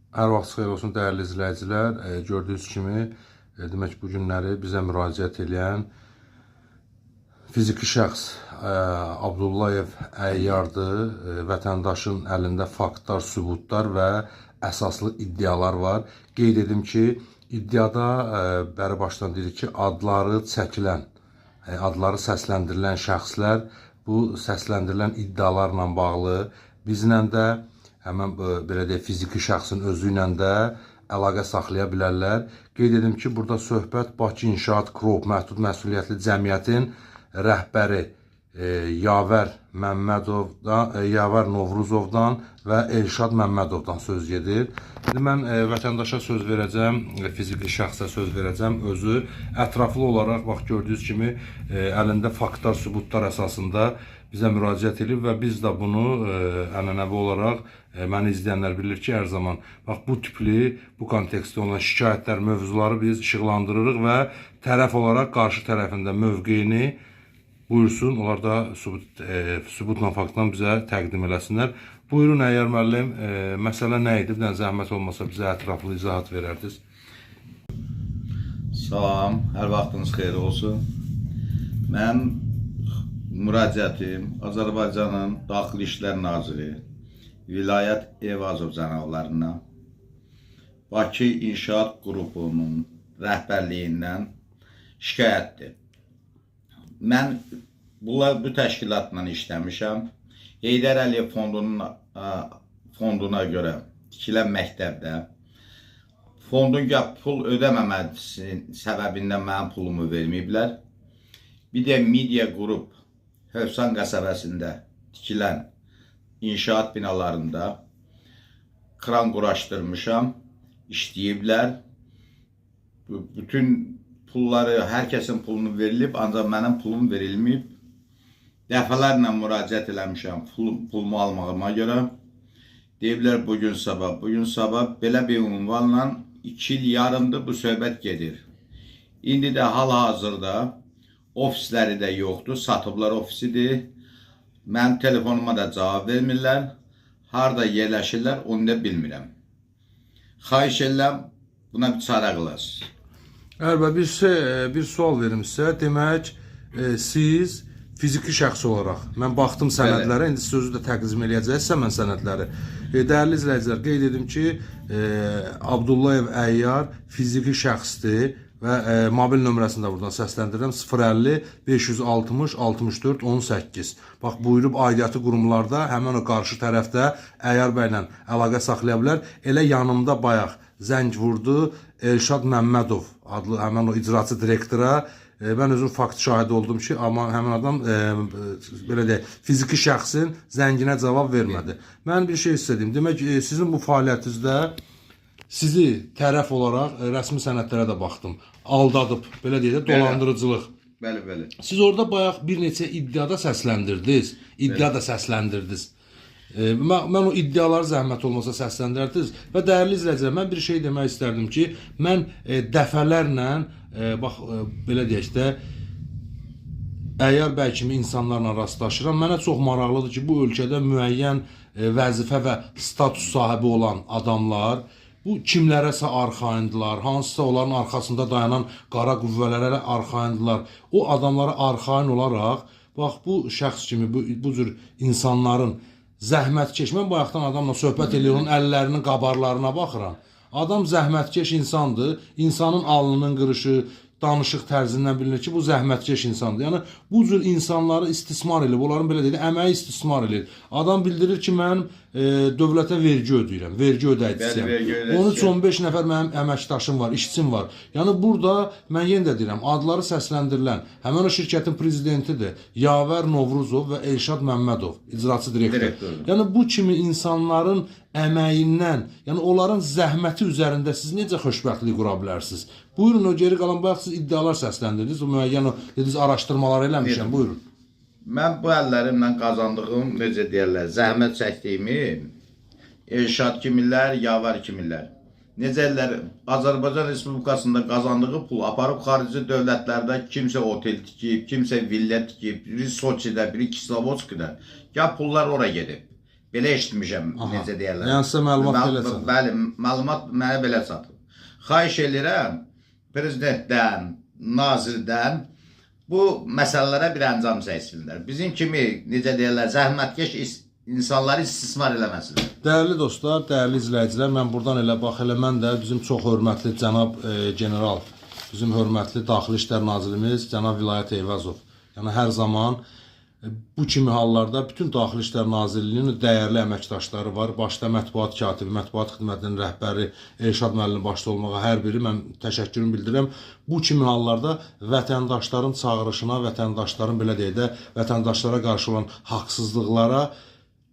Hər vaxt xeyir olsun dəyərli izləyicilər. Gördüyünüz kimi, demək bu günləri bizə müraciət edən fiziki şəxs Abdullayev Əyyardır. Vətəndaşın əlində faktlar, sübutlar və əsaslı iddialar var. Qeyd edim ki, iddiada bəri başdan dedik ki, adları çəkilən, adları səsləndirilən şəxslər bu səsləndirilən iddialarla bağlı bizlə də həmən belə deyək, fiziki şəxsin özü ilə də əlaqə saxlaya bilərlər. Qeyd edim ki, burada söhbət Bakı İnşaat Qrup Məhdud Məsuliyyətli Cəmiyyətin rəhbəri Yavər Novruzovdan və Elşad Məmmədovdan söz gedir. İndi mən vətəndaşa söz verəcəm, fiziki şəxsə söz verəcəm. Özü ətraflı olaraq, bax gördüyünüz kimi, əlində faktlar, sübutlar əsasında bizə müraciət edib və biz də bunu ənənəvi olaraq məni izləyənlər bilir ki, hər zaman bax bu tipli, bu kontekstdə olan şikayətlər, mövzuları biz işıqlandırırıq və tərəf olaraq qarşı tərəfində mövqeyini buyursun, onlar da sübutla faktla bizə təqdim eləsinlər. Buyurun Əyyar müəllim, məsələ nə idi? Bir dənə zəhmət olmasa bizə ətraflı izahat verərdiniz. Salam, hər vaxtınız xeyir olsun. Mən müraciətim Azərbaycanın Daxili İşlər Naziri Vilayət Eyvazov cənablarına Bakı İnşaat Qrupunun rəhbərliyindən şikayətdir. Mən bu təşkilatla işləmişəm. Heydər Əliyev fonduna görə tikilən məktəbdə fondun pul ödəməməsi səbəbindən mənim pulumu verməyiblər. Bir də Media Qrup Hövsan qəsəbəsində tikilən inşaat binalarında kran quraşdırmışam, işləyiblər. Bütün pulları, hər kəsin pulunu verilib, ancaq mənim pulum verilməyib. Dəfələrlə müraciət eləmişəm pulumu almağıma görə. Deyiblər bugün sabah, belə bir ünvanla 2 il yarımdır bu söhbət gedir. İndi də hal-hazırda ofisləri də yoxdur, satıblar ofisidir. Mənim telefonuma da cavab vermirlər. Harada yerləşirlər, onu da bilmirəm. Xahiş edirəm, buna bir çarə qılasınız. Bir sual verim sizə. Demək, siz fiziki şəxs olaraq, mən baxdım sənədlərə, indi sözü də təqdim eləyəcəksə mən sənədləri. Dəyərli izləyicilər, qeyd edim ki, Abdullayev Əyyar fiziki şəxsdir və mobil nömrəsini də buradan səsləndirirəm. 050 560 64 18. Bax, buyurub aidiyyatı qurumlarda həmən o qarşı tərəfdə Əyyar bəylə əlaqə saxlaya bilər. Elə yanımda bayaq zəng vurdu Elşad Məmmədov adlı həmən o icraçı direktora. Mən özüm fakt şahidi oldum ki, amma həmin adam belə deyək, fiziki şəxsin zənginə cavab vermədi. Mən bir şey istədim. Demək, sizin bu fəaliyyətinizdə sizi tərəf olaraq rəsmi sənədlərə də baxdım. Aldadıb, belə deyək, dolandırıcılıq. Bəli. Siz orada bayaq bir neçə iddiada səsləndirdiniz. Mən o iddiaları zəhmət olmasa səsləndirdiniz. Və dəyərli izləyicilər, mən bir şey demək istərdim ki, mən dəfələrlə, bax, belə deyək də, Əyyar bəy kimi insanlarla rastlaşıram. Mənə çox maraqlıdır ki, bu ölkədə müəyyən vəzifə və status sahibi olan adamlar bu kimlərəsə arxayındılar, hansısa onların arxasında dayanan qara qüvvələrə arxayındılar. O adamlara arxayın olaraq, bax, bu şəxs kimi, bu cür insanların zəhmətkeş, mən bayaqdan adamla söhbət edirəm, onun əllərinin qabarlarına baxıram. Adam zəhmətkeş insandır, insanın alnının qırışı, danışıq tərzindən bilinir ki, bu zəhmətkeş insandır. Yəni, bu cür insanları istismar edir, onların belə deyil, əməyi istismar edir. Adam bildirir ki, mən dövlətə vergi ödəyirəm, vergi ödəyicisiyəm. 13-15 nəfər mənim əməkdaşım var, işçim var. Yəni, burada mən yenə də deyirəm, adları səsləndirilən, həmən o şirkətin prezidentidir, Yavər Novruzov və Elşad Məmmədov, icraçı direktor. Yəni, bu kimi insanların əməyindən, yəni onların zəhməti üzərində siz necə xoşbəxtlik qura bilərsiniz? Buyurun, o geri qalan bayaq siz iddialar səsləndirdiniz, o müəyyən dediniz, araşdırmalar eləmişəm, buyurun. Mən bu əllərimlə qazandığım, necə deyərlər, zəhmət çəkdiyimi Elşad kimilər, Yavər kimilər. Necə ellər, Azərbaycan Respublikasında qazandığı pul aparıb xarici dövlətlərdə kimsə otel tikib, kimsə villə tikib, biri Soçidə, biri Kislovodskida. Ya pullar oraya gedib. Belə eşitmişəm, necə deyirlər. Yəni sizə məlumat belə çatıb. Bəli, məlumat mənə belə çatıb. Xahiş edirəm prezidentdən, nazirdən bu məsələlərə bir əncam çəksinlər. Bizim kimi, necə deyirlər, zəhmətkeş insanları istismar eləməsinlər. Dəyərli dostlar, dəyərli izləyicilər, mən buradan elə bax, elə mən də bizim çox hörmətli cənab general, bizim hörmətli Daxili İşlər Nazirimiz cənab Vilayət Eyvazov, yəni hər zaman bu kimi hallarda bütün Daxili İşlər Nazirliyinin dəyərli əməkdaşları var. Başda mətbuat katibi, mətbuat xidmətinin rəhbəri Elşad müəllim başda olmağa hər biri mən təşəkkürümü bildirirəm. Bu kimi hallarda vətəndaşların çağırışına, vətəndaşların belə deyək də, vətəndaşlara qarşı olan haqsızlıqlara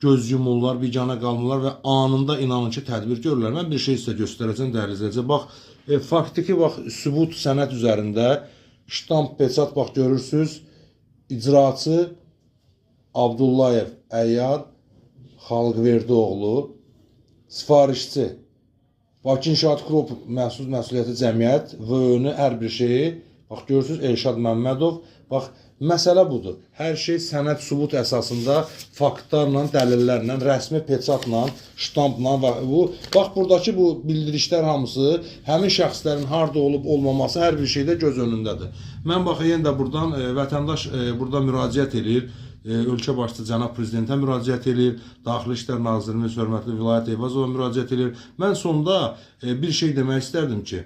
göz yumurlar, bicana qalmırlar və anında inanın ki, tədbir görürlər. Mən bir şey sizə göstərəcəm, dəyərli izləyicilər. Bax, faktiki, bax, sübut sənəd üzərində ştamp, peçat, bax, görürsünüz. İcraçı Abdullayev Əyyar Xalqverdioğlu, sifarişçi Bakı İnşaat Qrup Məsuliyyəti Cəmiyyət, VÖ-nün hər bir şeyi, bax, görürsünüz, Elşad Məmmədov, bax, məsələ budur. Hər şey sənəd sübut əsasında, faktlarla, dəlillərlə, rəsmi peçatla, ştampla və bu, bax, buradakı bu bildirişlər hamısı həmin şəxslərin harda olub olmaması hər bir şeydə göz önündədir. Mən bax, yenə də buradan vətəndaş burada müraciət edir, ölkə başçısı cənab prezidentə müraciət edir, Daxili İşlər Nazirimiz hörmətli Vilayət Eyvazova müraciət edir. Mən sonda bir şey demək istərdim ki,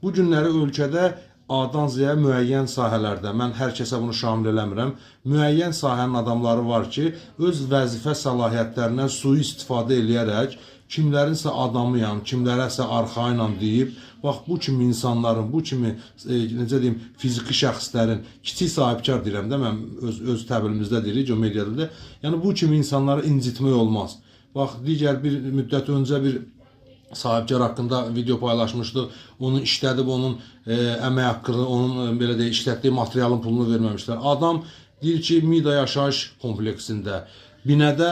bu günləri ölkədə A-dan Z-yə müəyyən sahələrdə, mən hər kəsə bunu şamil eləmirəm, müəyyən sahənin adamları var ki, öz vəzifə səlahiyyətlərindən sui-istifadə eləyərək, kimlərinsə adamıyam, kimlərəsə arxayla deyib, bax, bu kimi insanların, bu kimi, necə deyim, fiziki şəxslərin, kiçik sahibkar deyirəm də, mən öz təbirimizdə deyirik, o mediada da, yəni bu kimi insanları incitmək olmaz. Bax, digər bir müddət öncə bir sahibkar haqqında video paylaşmışdı. Onu işlədib, onun əmək haqqını, onun belə deyək, işlətdiyi materialın pulunu verməmişlər. Adam deyir ki, Mida yaşayış kompleksində, binədə,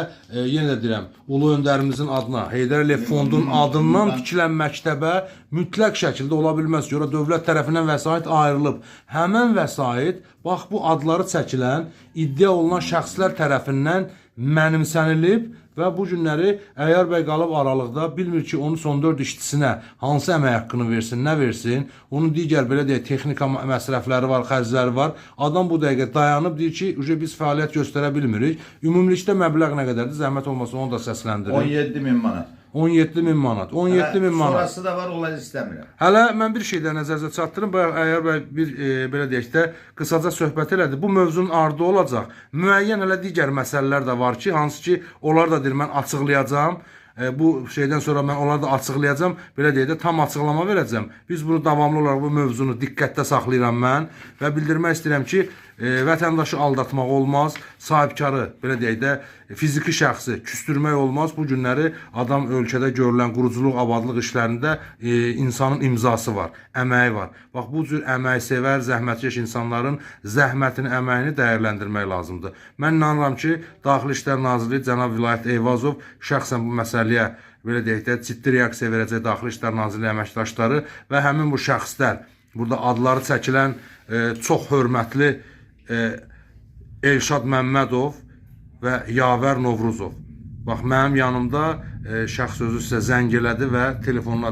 yenə də deyirəm, Ulu Öndərimizin adına, Heydər Əliyev fondunun adından tikilən məktəbə mütləq şəkildə ola bilməz ki, dövlət tərəfindən vəsait ayrılıb. Həmən vəsait, bax, bu adları çəkilən, iddia olunan şəxslər tərəfindən mənimsənilib və bu günləri Əyyar bəy qalıb aralıqda, bilmir ki, onun son 4 işçisinə hansı əmək haqqını versin, nə versin, onun digər belə deyək, texnika məsrəfləri var, xərcləri var. Adam bu dəqiqə dayanıb, deyir ki, biz fəaliyyət göstərə bilmirik. Ümumilikdə məbləğ nə qədərdir? Zəhmət olmasa onu da səsləndirir. 17.000 manat. 17.000 manat. 17.000 manat. Sonrası da var, onları istəmirəm. Hələ mən bir şeydə nəzərinizə çatdırım. Bayaq Əyyar bəy bir belə deyək də qısaca söhbət elədi. Bu mövzunun ardı olacaq. Müəyyən hələ digər məsələlər də var ki, hansı ki, onlar da deyir, mən açıqlayacağam. Bu şeydən sonra mən onları da açıqlayacağam. Belə deyək də tam açıqlama verəcəm. Biz bunu davamlı olaraq bu mövzunu diqqətdə saxlayıram mən və bildirmək istəyirəm ki, vətəndaşı aldatmaq olmaz, sahibkarı, belə deyək də, fiziki şəxsi küstürmək olmaz. Bu günləri adam ölkədə görülən quruculuq, abadlıq işlərində insanın imzası var, əməyi var. Bax, bu cür əməksevər, zəhmətkeş insanların zəhmətini, əməyini dəyərləndirmək lazımdır. Mən inanıram ki, Daxili İşlər Nazirliyi cənab Vilayət Eyvazov şəxsən bu məsələyə, belə deyək də, ciddi reaksiya verəcək Daxili İşlər Nazirliyi əməkdaşları və həmin bu şəxslər, burada adları çəkilən çox hörmətli Elşad Məmmədov və Yavər Novruzov. Bax, mənim yanımda şəxs özü sizə zəng elədi və telefonla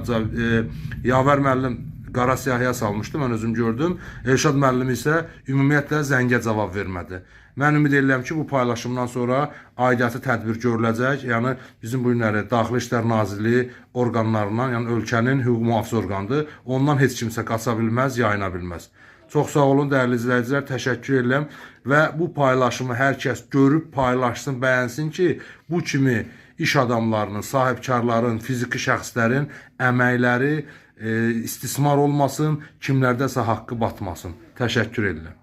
Yavər müəllim qara siyahıya salmışdı, mən özüm gördüm. Elşad müəllim isə ümumiyyətlə zəngə cavab vermədi. Mən ümid edirəm ki, bu paylaşımdan sonra aidiyyatı tədbir görüləcək. Yəni, bizim bu günləri Daxili İşlər Nazirliyi orqanlarından, yəni ölkənin hüquq mühafizə orqanıdır. Ondan heç kimsə qaça bilməz, yayına bilməz. Çox sağ olun, dəyərli izləyicilər, təşəkkür edirəm və bu paylaşımı hər kəs görüb, paylaşsın, bəyənsin ki, bu kimi iş adamlarının, sahibkarların, fiziki şəxslərin əməkləri istismar olmasın, kimlərdəsə haqqı batmasın. Təşəkkür edirəm.